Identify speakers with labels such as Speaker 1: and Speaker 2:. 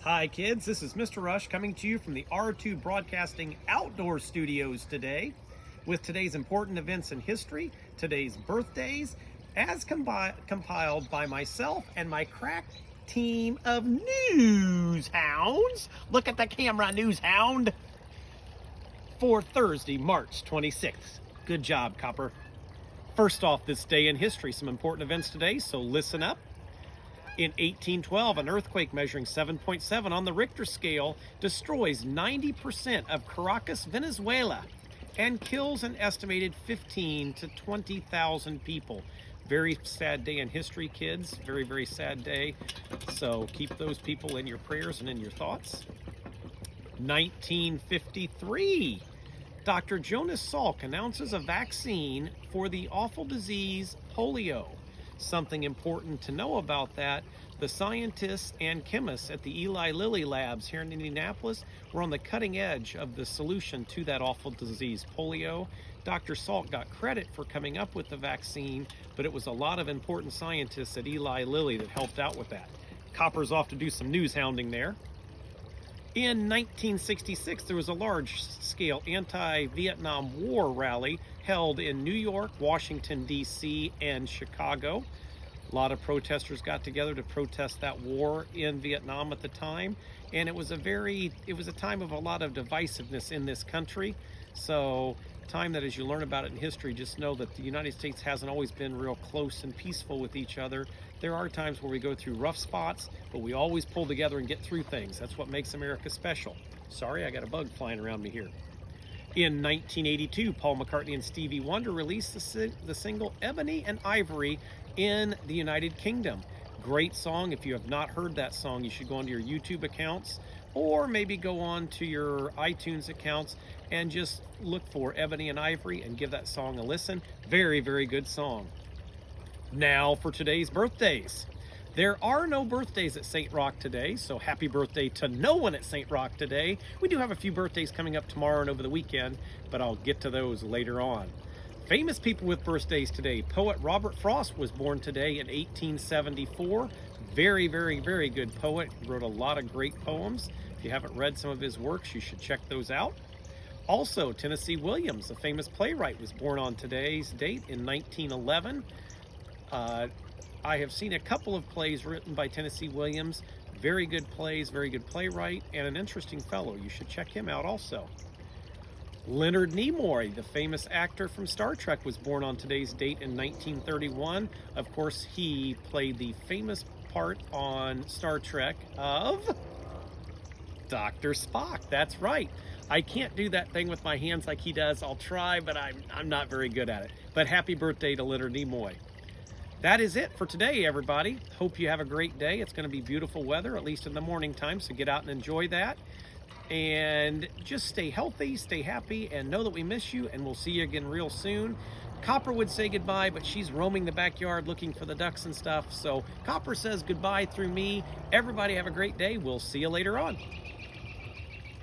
Speaker 1: Hi kids, this is Mr. Rush coming to you from the R2 Broadcasting Outdoor Studios today with today's important events in history, today's birthdays, as compiled by myself and my crack team of news hounds. Look at the camera, news hound. For Thursday, March 26th. Good job, Copper. First off, this day in history, some important events today, so listen up. In 1812, an earthquake measuring 7.7 on the Richter scale destroys 90% of Caracas, Venezuela, and kills an estimated 15 to 20,000 people. Very sad day in history, kids. Very, very sad day. So keep those people in your prayers and in your thoughts. 1953, Dr. Jonas Salk announces a vaccine for the awful disease polio. Something important to know about that, the scientists and chemists at the Eli Lilly labs here in Indianapolis were on the cutting edge of the solution to that awful disease, polio. Dr. Salk got credit for coming up with the vaccine, but it was a lot of important scientists at Eli Lilly that helped out with that. Copper's off to do some news hounding there. In 1966, there was a large-scale anti-Vietnam War rally held in New York, Washington, D.C., and Chicago. A lot of protesters got together to protest that war in Vietnam at the time, and it was a time of a lot of divisiveness in this country. So, time that as you learn about it in history, just know that the United States hasn't always been real close and peaceful with each other. There are times where we go through rough spots, but we always pull together and get through things. That's what makes America special. Sorry, I got a bug flying around me here. In 1982, Paul McCartney and Stevie Wonder released the single Ebony and Ivory in the United Kingdom. Great song. If you have not heard that song, you should go onto your YouTube accounts or maybe go on to your iTunes accounts and just look for Ebony and Ivory and give that song a listen. Very, very good song. Now for today's birthdays. There are no birthdays at St. Roch today, so happy birthday to no one at St. Roch today. We do have a few birthdays coming up tomorrow and over the weekend, but I'll get to those later on. Famous people with birthdays today. Poet Robert Frost was born today in 1874. Very, very, very good poet. He wrote a lot of great poems. If you haven't read some of his works, you should check those out. Also, Tennessee Williams, a famous playwright, was born on today's date in 1911. I have seen a couple of plays written by Tennessee Williams. Very good plays, very good playwright, and an interesting fellow. You should check him out also. Leonard Nimoy, the famous actor from Star Trek, was born on today's date in 1931. Of course, he played the famous part on Star Trek of Dr. Spock. That's right. I can't do that thing with my hands like he does. I'll try, but I'm not very good at it. But happy birthday to Leonard Nimoy. That is it for today, everybody. Hope you have a great day. It's going to be beautiful weather, at least in the morning time, so get out and enjoy that. And just stay healthy, stay happy, and know that we miss you, and we'll see you again real soon. Copper would say goodbye, but she's roaming the backyard looking for the ducks and stuff. So Copper says goodbye through me. Everybody have a great day. We'll see you later on.